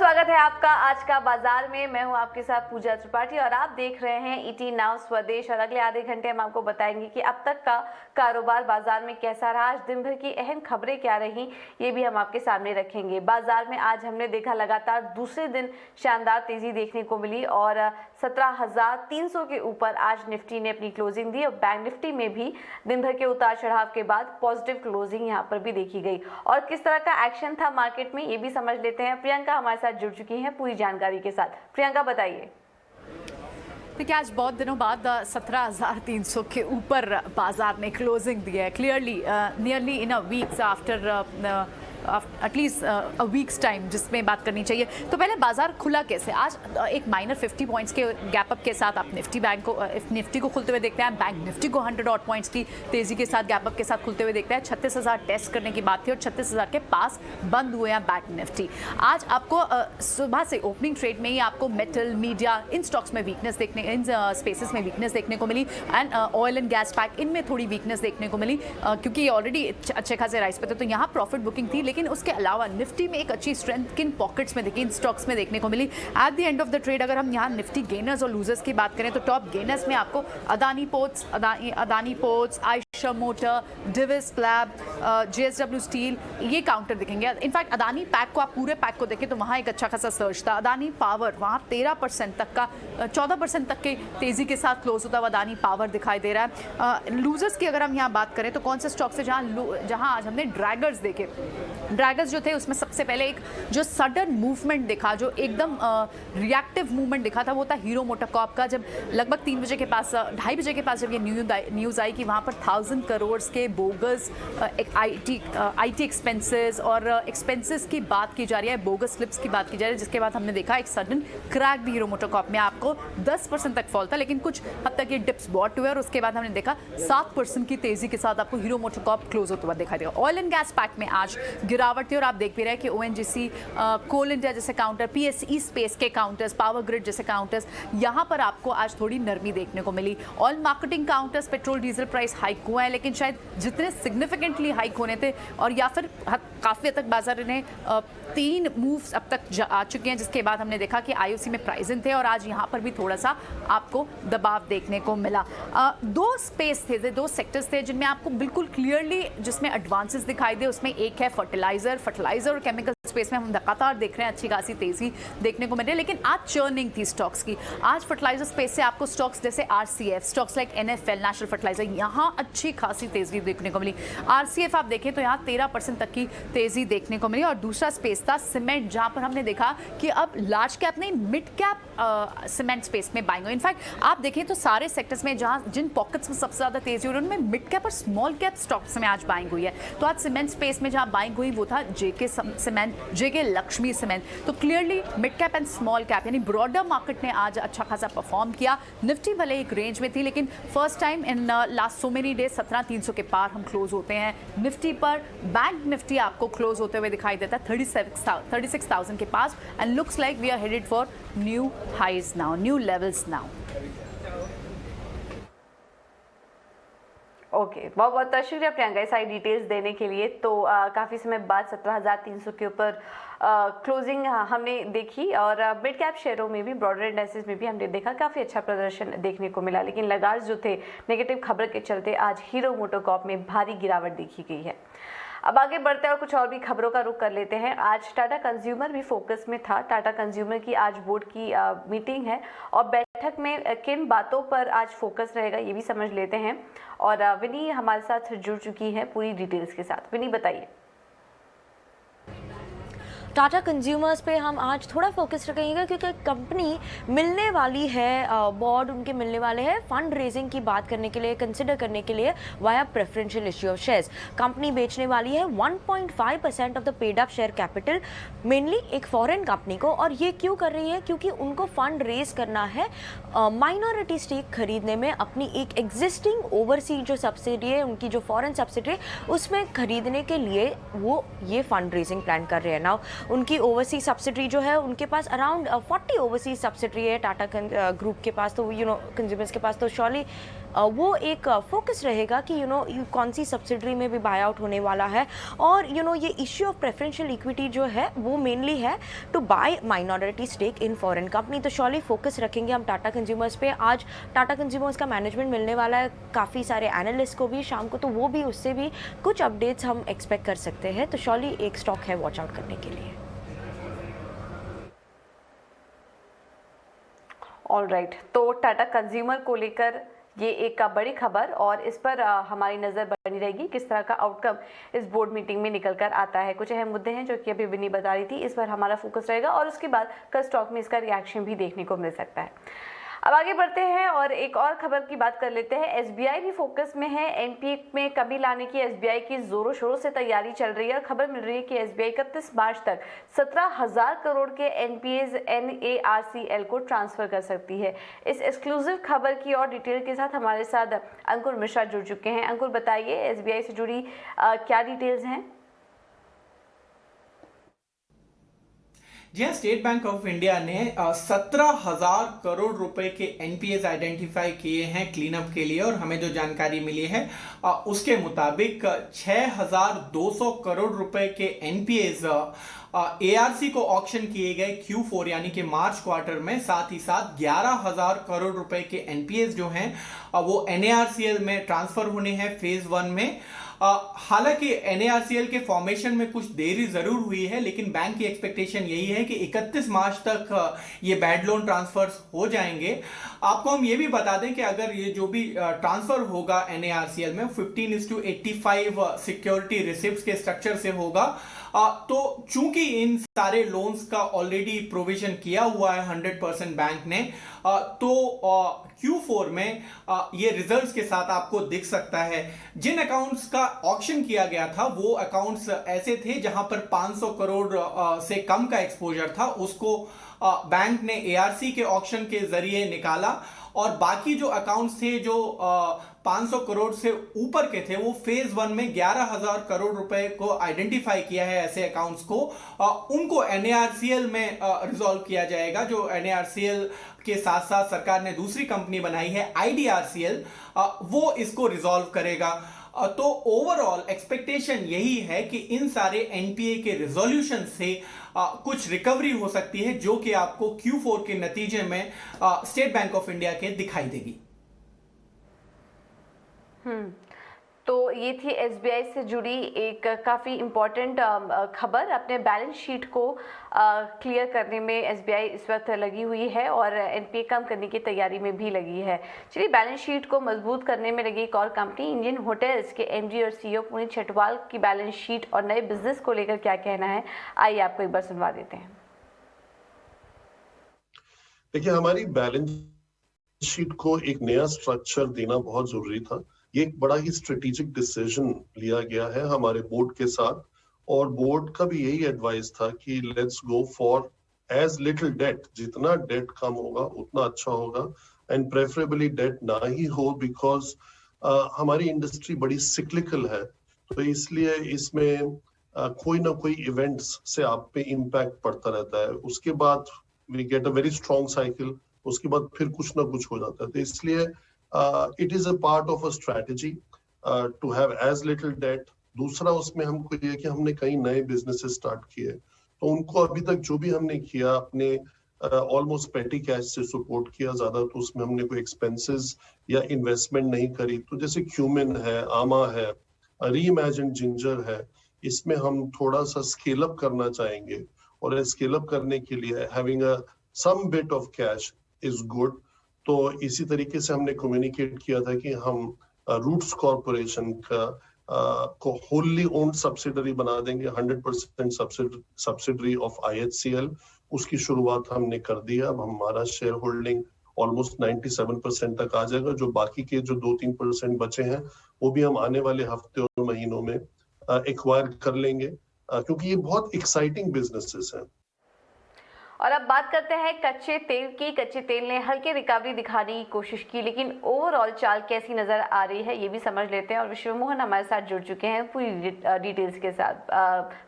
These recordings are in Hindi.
स्वागत है आपका आज का बाजार में। मैं हूं आपके साथ पूजा त्रिपाठी और आप देख रहे हैं ईटी नाउ स्वदेश। और अगले आधे घंटे हम आपको बताएंगे कि अब तक का कारोबार बाजार में कैसा रहा, आज दिन भर की अहम खबरें क्या रही, ये भी हम आपके सामने रखेंगे। बाजार में आज हमने देखा लगातार दूसरे दिन शानदार तेजी देखने को मिली और 17,300 के ऊपर आज निफ्टी ने अपनी क्लोजिंग दी और बैंक निफ्टी में भी दिन भर के उतार चढ़ाव के बाद पॉजिटिव क्लोजिंग यहाँ पर भी देखी गई। और किस तरह का एक्शन था मार्केट में ये भी समझ लेते हैं। प्रियंका हमारे साथ जुड़ चुकी हैं पूरी जानकारी के साथ। प्रियंका बताइए। देखिए, आज बहुत दिनों बाद 17,300 के ऊपर बाजार ने क्लोजिंग दी है। क्लियरली नियरली इन अ वीक्स आफ्टर एटलीस्ट अ वीक्स टाइम जिसमें बात करनी चाहिए। तो पहले बाजार खुला कैसे? आज एक माइनर 50 पॉइंट्स के गैप अप के साथ आप निफ्टी को खुलते हुए देखते हैं। बैंक निफ्टी को 100 ऑड पॉइंट्स की तेजी के साथ गैप अप के साथ खुलते हुए देखते हैं। 36,000 टेस्ट करने की बात थी और 36,000 के पास बंद हुए हैं बैंक निफ्टी। आज आपको सुबह से ओपनिंग ट्रेड में ही आपको मेटल, मीडिया, इन स्टॉक्स में वीकनेस इन स्पेसेस में वीकनेस देखने को मिली and oil and gas pack इनमें थोड़ी वीकनेस देखने को मिली क्योंकि ऑलरेडी अच्छे खासे राइस पे थे, तो यहाँ प्रॉफिट बुकिंग थी। लेकिन उसके अलावा निफ्टी में एक अच्छी स्ट्रेंथ किन पॉकेट्स में देखी, इन स्टॉक्स में देखने को मिली। At the end of the trade अगर हम यहाँ निफ्टी गेनर्स और लूजर्स की बात करें तो टॉप गेनर्स में आपको Adani ports, Eicher motor, Divi's lab, JSW steel, ये काउंटर दिखेंगे। इनफैक्ट अदानी पैक को आप पूरे पैक को देखें तो वहाँ एक अच्छा खासा सर्च था। अदानी पावर वहाँ 13% तक का 14% तक के तेजी के साथ क्लोज होता हुआ अदानी पावर दिखाई दे रहा है। लूजर्स की अगर हम यहाँ बात करें तो कौन से स्टॉक्स है जहाँ आज हमने ड्रैगर्स देखे। ड्रैगर्स जो थे उसमें सबसे पहले एक जो सडन मूवमेंट दिखा, जो एकदम रिएक्टिव मूवमेंट दिखा था, वो था हीरो मोटोकॉर्प का। जब लगभग 3 बजे के पास, 2:30 बजे के पास जब ये न्यूज़ आई कि वहाँ पर 1000 करोड़ के बोगस IT एक्सपेंसेस और एक्सपेंसेस की बात की जा रही है, बोगस स्लिप्स की बात की जा रही है, जिसके बाद हमने देखा एक सडन क्रैक भी हीरो मोटोकॉर्प में। आपको 10% तक फॉल था लेकिन कुछ हद तक ये डिप्स बॉट हुए और उसके बाद हमने देखा 7% की तेजी के साथ आपको हीरो मोटोकॉर्प क्लोज होता हुआ दिखाई देगा। ऑयल एंड गैस पैक में आज गिरावट थी और आप देख भी रहे हैं कि ONGC, कोल इंडिया जैसे काउंटर, PSE स्पेस के काउंटर्स, पावर ग्रिड जैसे काउंटर्स, यहाँ पर आपको आज थोड़ी नरमी देखने को मिली। Oil marketing counters, petrol diesel price hike हुए हैं लेकिन शायद जितने सिग्निफिकेंटली हाइक होने थे और या फिर काफ़ी हद तक बाजार ने 3 मूव्स अब तक आ चुके हैं, जिसके बाद हमने देखा कि IOC में प्राइसिंग थे और आज यहाँ पर भी थोड़ा सा आपको दबाव देखने को मिला। 2 स्पेस थे, 2 सेक्टर्स थे जिनमें आपको बिल्कुल क्लियरली जिसमें एडवांसेस दिखाई दे। उसमें एक है फर्टिलाइजर और केमिकल स्पेस में हम लगातार देख रहे हैं अच्छी खासी तेजी देखने को मिल रही है। लेकिन आज चर्निंग थी स्टॉक्स की। आज फर्टिलाइजर स्पेस से आपको स्टॉक्स जैसे RCF, stocks like NFL, national fertilizer, यहाँ अच्छी खासी तेजी देखने को मिली। RCF आप देखें तो यहाँ 13% तक की तेजी देखने को मिली। और दूसरा स्पेस था सीमेंट, जहाँ पर हमने देखा कि अब लार्ज कैप नहीं मिड कैप सीमेंट स्पेस में बाइंग हुई। इनफैक्ट आप देखें तो सारे सेक्टर्स में जहाँ जिन पॉकेट्स में सबसे ज़्यादा तेजी हो रही है उनमें मिड कैप और स्मॉल कैप स्टॉक्स में आज बाइंग हुई है। तो आज सीमेंट स्पेस में जहाँ बाइंग हुई वो था JK cement, JK Lakshmi cement. तो clearly mid cap and small cap यानी ब्रॉडर मार्केट ने आज अच्छा खासा परफॉर्म किया। निफ्टी भले एक रेंज में थी लेकिन first time in last so many days 17,300 के पार हम क्लोज होते हैं निफ्टी पर। बैंक निफ्टी आपको क्लोज होते हुए दिखाई देता है 36,000 के पास and looks like we are headed for new highs now, new levels now. Okay, बहुत बहुत शुक्रिया प्रियंका सारी डिटेल्स देने के लिए। तो काफ़ी समय बाद 17,300 के ऊपर क्लोजिंग हमने देखी और मिड कैप शेयरों में भी, ब्रॉडर इंडेक्सेस में भी हमने देखा काफ़ी अच्छा प्रदर्शन देखने को मिला। लेकिन लगातार जो थे नेगेटिव खबर के चलते आज हीरो मोटोकॉर्प में भारी गिरावट देखी गई है। अब आगे बढ़ते हैं और कुछ और भी खबरों का रुख कर लेते हैं। आज टाटा कंज्यूमर भी फोकस में था। टाटा कंज्यूमर की आज बोर्ड की मीटिंग है और बैठक में किन बातों पर आज फोकस रहेगा ये भी समझ लेते हैं। और विनी हमारे साथ जुड़ चुकी है पूरी डिटेल्स के साथ। विनी बताइए। टाटा कंज्यूमर्स पे हम आज थोड़ा फोकस रखेंगे क्योंकि कंपनी मिलने वाली है, बोर्ड उनके मिलने वाले हैं फंड रेजिंग की बात करने के लिए, कंसिडर करने के लिए via preferential issue of shares. Company बेचने वाली है 1.5% of the paid up share capital mainly एक फॉरेन कंपनी को। और ये क्यों कर रही है? क्योंकि उनको फंड रेज करना है माइनॉरिटी स्टेक खरीदने में अपनी एक एग्जिस्टिंग ओवरसीज जो सब्सिडी है, उनकी जो फॉरेन सब्सिडी उसमें खरीदने के लिए वो ये फंड रेजिंग प्लान कर रहे हैं। नाउ उनकी ओवरसीज सब्सिडी जो है उनके पास अराउंड 40 ओवरसीज सब्सिडी है टाटा ग्रुप के पास, तो कंज्यूमर्स के पास। तो श्योरली वो एक फोकस रहेगा कि कौन सी सब्सिडरी में भी बाय आउट होने वाला है। और ये इश्यू ऑफ प्रेफरेंशियल इक्विटी जो है वो मेनली है to buy minority stake in foreign company. तो श्योरली फोकस रखेंगे हम टाटा कंज्यूमर्स पे। आज टाटा कंज्यूमर्स का मैनेजमेंट मिलने वाला है काफ़ी सारे एनालिस्ट को भी शाम को, तो वो भी उससे भी कुछ अपडेट्स हम एक्सपेक्ट कर सकते हैं। तो श्योरली एक स्टॉक है वॉच आउट करने के लिए। ऑलराइट, तो टाटा कंज्यूमर को लेकर ये एक बड़ी खबर और इस पर हमारी नज़र बनी रहेगी किस तरह का आउटकम इस बोर्ड मीटिंग में निकल कर आता है। कुछ अहम मुद्दे हैं जो कि अभी विनी बता रही थी, इस पर हमारा फोकस रहेगा और उसके बाद कल स्टॉक में इसका रिएक्शन भी देखने को मिल सकता है। अब आगे बढ़ते हैं और एक और खबर की बात कर लेते हैं। एसबीआई भी फोकस में है। एनपीए में कमी लाने की एसबीआई की जोरों शोरों से तैयारी चल रही है और खबर मिल रही है कि एसबीआई 31 मार्च तक 17,000 करोड़ के एनपीएज एनएआरसीएल को ट्रांसफर कर सकती है। इस एक्सक्लूसिव खबर की और डिटेल के साथ हमारे साथ अंकुर मिश्रा जुड़ चुके हैं। अंकुर, बताइए एसबीआई से जुड़ी क्या डिटेल्स हैं? जी हाँ, स्टेट बैंक ऑफ इंडिया ने 17,000 करोड़ रुपए के एनपीएस आइडेंटिफाई किए हैं क्लीन अप के लिए और हमें जो जानकारी मिली है उसके मुताबिक 6,200 करोड़ रुपए के एनपीएस एआरसी को ऑक्शन किए गए Q4 यानी कि मार्च क्वार्टर में। साथ ही साथ 11,000 करोड़ रुपए के एनपीएस जो हैं वो एनएआरसीएल में ट्रांसफर होने हैं फेज 1 में। हालांकि एनएआरसीएल के फॉर्मेशन में कुछ देरी जरूर हुई है, लेकिन बैंक की एक्सपेक्टेशन यही है कि 31 मार्च तक ये बैड लोन ट्रांसफर्स हो जाएंगे। आपको हम ये भी बता दें कि अगर ये जो भी ट्रांसफर होगा एनएआरसीएल में 15:85 सिक्योरिटी रिसिप्ट्स के स्ट्रक्चर से होगा, तो चूंकि इन सारे लोन्स का ऑलरेडी प्रोविजन किया हुआ है 100% बैंक ने, तो Q4 में ये रिजल्ट्स के साथ आपको दिख सकता है। जिन अकाउंट्स का ऑक्शन किया गया था वो अकाउंट्स ऐसे थे जहां पर 500 करोड़ से कम का एक्सपोजर था, उसको बैंक ने एआरसी के ऑक्शन के जरिए निकाला और बाकी जो अकाउंट्स थे जो 500 करोड़ से ऊपर के थे वो फेज 1 में 11,000 करोड़ रुपए को आइडेंटिफाई किया है। ऐसे अकाउंट्स को उनको एनएआरसीएल में रिजॉल्व किया जाएगा। जो एनएआरसीएल के साथ साथ सरकार ने दूसरी कंपनी बनाई है आईडीआरसीएल, वो इसको रिजॉल्व करेगा। तो ओवरऑल एक्सपेक्टेशन यही है कि इन सारे एनपीए के रिजोल्यूशन से कुछ रिकवरी हो सकती है जो कि आपको Q4 के नतीजे में स्टेट बैंक ऑफ इंडिया के दिखाई देगी। तो ये थी एसबीआई से जुड़ी एक काफ़ी इम्पॉर्टेंट खबर। अपने बैलेंस शीट को क्लियर करने में एसबीआई इस वक्त लगी हुई है और एनपीए कम करने की तैयारी में भी लगी है। चलिए, बैलेंस शीट को मजबूत करने में लगी एक और कंपनी इंडियन होटल्स के एमडी और सीईओ पुनीत छटवाल की बैलेंस शीट और नए बिजनेस को लेकर क्या कहना है, आइए आपको एक बार सुनवा देते हैं। देखिए, हमारी बैलेंस शीट को एक नया स्ट्रक्चर देना बहुत जरूरी था। ये एक बड़ा ही स्ट्रेटेजिक डिसीजन लिया गया है हमारे बोर्ड के साथ और बोर्ड का भी यही एडवाइस था कि let's go for as little debt, जितना डेट कम होगा उतना अच्छा होगा एंड प्रेफरेबली डेट ना ही हो, बिकॉज हमारी इंडस्ट्री बड़ी सिक्लिकल है। तो इसलिए इसमें कोई ना कोई इवेंट्स से आप पे इम्पैक्ट पड़ता रहता है। उसके बाद we get a very strong cycle, उसके बाद फिर कुछ ना कुछ हो जाता है। तो इसलिए it is a part of a strategy to have as little debt. दूसरा उसमें हमको ये कि हमने कई नए बिजनेसेस स्टार्ट किए, तो उनको अभी तक जो भी हमने किया अपने ऑलमोस्ट पेटी कैश से सपोर्ट किया ज्यादा, तो उसमें हमने कोई एक्सपेंसेस या इन्वेस्टमेंट नहीं करी। तो जैसे क्यूमिन है, आमा है, रीइमेजिन जिंजर है, इसमें हम थोड़ा सा स्केल अप करना चाहेंगे और स्केल अप करने के लिए having a some bit of cash is good. तो इसी तरीके से हमने कम्युनिकेट किया था कि हम रूट्स कॉर्पोरेशन का को होली ओन्ड सब्सिडरी बना देंगे, 100% सब्सिडरी ऑफ IHCL। उसकी शुरुआत हमने कर दी है। अब हमारा शेयर होल्डिंग ऑलमोस्ट 97% तक आ जाएगा। जो बाकी के जो 2-3% बचे हैं वो भी हम आने वाले हफ्ते और महीनों में एक्वायर कर लेंगे, क्योंकि ये बहुत एक्साइटिंग बिजनेसेस हैं। और अब बात करते हैं कच्चे तेल की। कच्चे तेल ने हल्की रिकवरी दिखाने की कोशिश की, लेकिन ओवरऑल चाल कैसी नजर आ रही है ये भी समझ लेते हैं और विश्व मोहन हमारे साथ जुड़ चुके हैं पूरी डिटेल्स के साथ।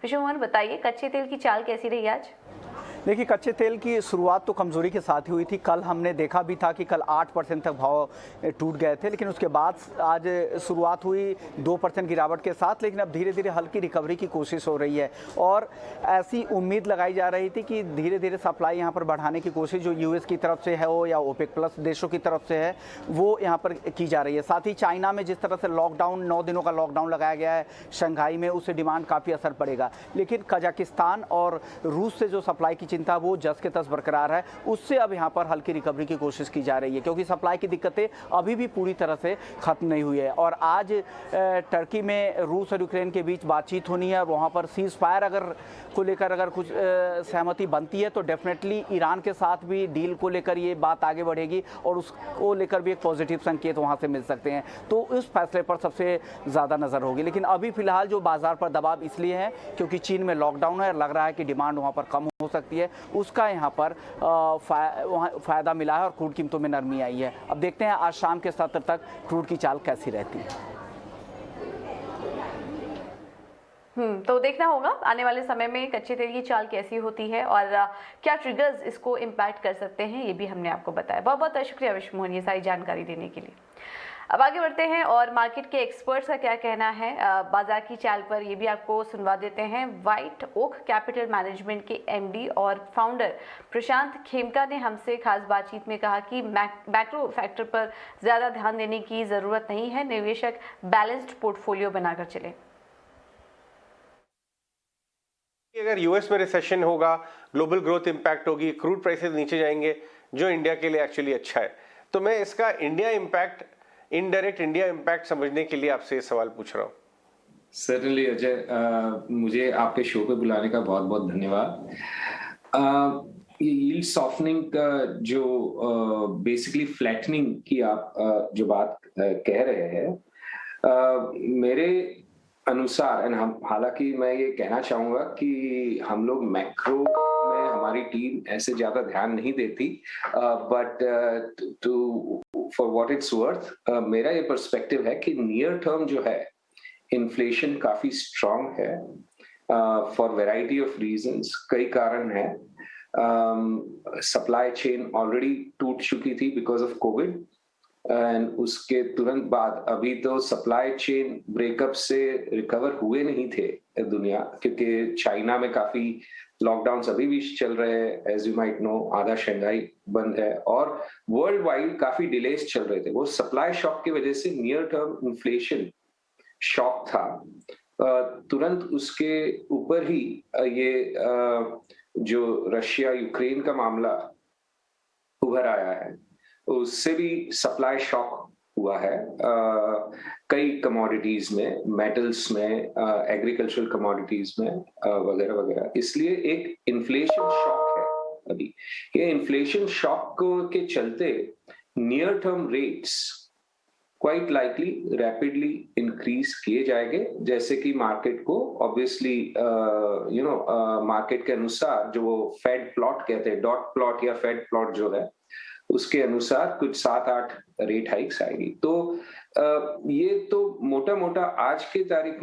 विश्व मोहन, बताइए कच्चे तेल की चाल कैसी रही आज? देखिए, कच्चे तेल की शुरुआत तो कमज़ोरी के साथ ही हुई थी। कल हमने देखा भी था कि कल 8% तक भाव टूट गए थे, लेकिन उसके बाद आज शुरुआत हुई 2% गिरावट के साथ, लेकिन अब धीरे धीरे हल्की रिकवरी की कोशिश हो रही है। और ऐसी उम्मीद लगाई जा रही थी कि धीरे धीरे सप्लाई यहाँ पर बढ़ाने की कोशिश जो यूएस की तरफ से है हो या ओपेक प्लस देशों की तरफ से है, वो यहाँ पर की जा रही है। साथ ही चाइना में जिस तरह से लॉकडाउन 9 दिनों का लॉकडाउन लगाया गया है शंघाई में, उससे डिमांड काफ़ी असर पड़ेगा। लेकिन कजाकिस्तान और रूस से जो सप्लाई की चिंता वो जस के तस बरकरार है, उससे अब यहाँ पर हल्की रिकवरी की कोशिश की जा रही है, क्योंकि सप्लाई की दिक्कतें अभी भी पूरी तरह से खत्म नहीं हुई है। और आज टर्की में रूस और यूक्रेन के बीच बातचीत होनी है, और वहाँ पर सीज फायर को लेकर अगर कुछ सहमति बनती है तो डेफिनेटली ईरान के साथ भी डील को लेकर ये बात आगे बढ़ेगी और उसको लेकर भी एक पॉजिटिव संकेत वहाँ से मिल सकते हैं। तो इस फैसले पर सबसे ज़्यादा नज़र होगी। लेकिन अभी फिलहाल जो बाजार पर दबाव इसलिए है क्योंकि चीन में लॉकडाउन है, लग रहा है कि डिमांड वहाँ पर कम हो सकती है, उसका यहाँ पर फ़ायदा मिला है और क्रूड कीमतों में नरमी आई है। अब देखते हैं आज शाम के सत्र तक क्रूड की चाल कैसी रहती है। तो देखना होगा आने वाले समय में कच्चे तेल की चाल कैसी होती है और क्या ट्रिगर्स इसको इम्पैक्ट कर सकते हैं, ये भी हमने आपको बताया। बहुत बहुत शुक्रिया विश्व मोहन ये सारी जानकारी देने के लिए। अब आगे बढ़ते हैं और मार्केट के एक्सपर्ट्स का क्या कहना है बाजार की चाल पर, ये भी आपको सुनवा देते हैं। व्हाइट ओक कैपिटल मैनेजमेंट के एमडी और फाउंडर प्रशांत खेमका ने हमसे खास बातचीत में कहा कि मैक्रो फैक्टर पर ज़्यादा ध्यान देने की ज़रूरत नहीं है, निवेशक बैलेंस्ड पोर्टफोलियो बनाकर चले। अगर यूएस में रिसेशन होगा, ग्लोबल ग्रोथ इंपैक्ट होगी, क्रूड प्राइसेस नीचे जाएंगे, जो इंडिया के लिए एक्चुअली अच्छा है। तो मैं इसका India impact, indirect India impact समझने के लिए आपसे ये सवाल पूछ रहा हूँ। सर्टनली अजय, मुझे आपके शो पे बुलाने का बहुत बहुत धन्यवाद। ये यील्ड सॉफ्टनिंग का जो बेसिकली फ्लैटनिंग की आप जो बात कह रहे हैं, मेरे अनुसार, एंड हम हालांकि मैं ये कहना चाहूंगा कि हम लोग मैक्रो में हमारी टीम ऐसे ज्यादा ध्यान नहीं देती, but to for what it's worth मेरा ये पर्सपेक्टिव है कि नियर टर्म जो है इन्फ्लेशन काफी स्ट्रांग है फॉर वैरायटी ऑफ रीजंस। कई कारण है। सप्लाई चेन ऑलरेडी टूट चुकी थी बिकॉज ऑफ कोविड, एंड उसके तुरंत बाद अभी तो सप्लाई चेन ब्रेकअप से रिकवर हुए नहीं थे दुनिया, क्योंकि चाइना में काफी लॉकडाउन अभी भी चल रहे हैं, एज यू माइट नो, आधा शंघाई बंद है और वर्ल्ड वाइड काफी डिलेज चल रहे थे। वो सप्लाई शॉक की वजह से नियर टर्म इन्फ्लेशन शॉक था। तुरंत उसके ऊपर ही ये जो रशिया यूक्रेन का मामला उभर आया है, उससे भी सप्लाई शॉक हुआ है कई कमोडिटीज में, मेटल्स में, एग्रीकल्चरल कमोडिटीज में वगैरह वगैरह। इसलिए एक इन्फ्लेशन शॉक है अभी। ये इन्फ्लेशन शॉक के चलते near term rates quite likely rapidly increase किए जाएंगे, जैसे कि मार्केट को ऑब्वियसली मार्केट के अनुसार जो वो फेड प्लॉट कहते हैं, डॉट प्लॉट या फेड प्लॉट जो है, उसके अनुसार कुछ 7-8 रेट हाइक्स आएगी। तो ये तो मोटा मोटा आज की तारीख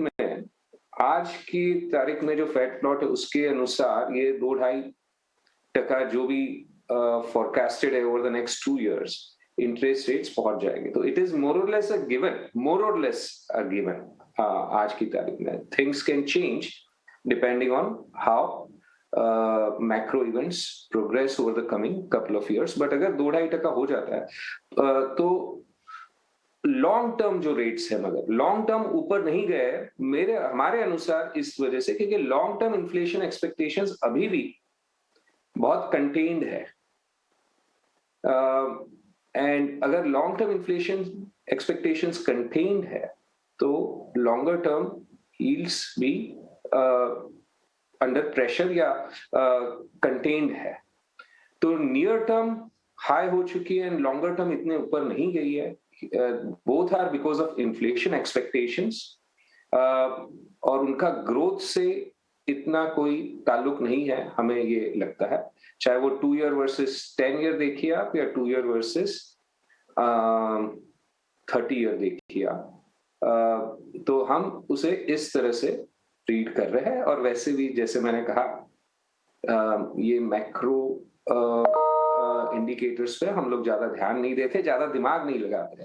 में जो फेड प्लॉट है उसके अनुसार ये 2-2.5% जो भी फोरकास्टेड है over the next 2 years interest rates पहुंच जाएंगे। तो इट इज मोर और लेस अ गिवन आज की तारीख में। Things can change depending on how macro events progress over the coming couple of years. But अगर 2-2.5% हो जाता है तो लॉन्ग टर्म जो रेट्स है, मगर लॉन्ग टर्म ऊपर नहीं गए हमारे अनुसार, इस वजह से क्योंकि लॉन्ग टर्म इन्फ्लेशन एक्सपेक्टेशंस अभी भी बहुत कंटेन्ड है। एंड अगर long term inflation expectations contained है तो लॉन्गर टर्म यील्ड्स भी अंडर प्रेशर या कंटेन्ड है। तो नियर टर्म हाई हो चुकी है एंड लॉन्गर टर्म इतने ऊपर नहीं गई है। Both are because of inflation expectations और उनका ग्रोथ से इतना कोई ताल्लुक नहीं है, हमें ये लगता है। चाहे वो 2 year वर्सेस 10 year देखिए आप, या 2 year वर्सेस 30 year देखिए आप, तो हम उसे इस तरह से रीड कर रहे हैं। और वैसे भी जैसे मैंने कहा ये मैक्रो इंडिकेटर्स पे हम लोग ज्यादा ध्यान नहीं देते, ज्यादा दिमाग नहीं लगाते।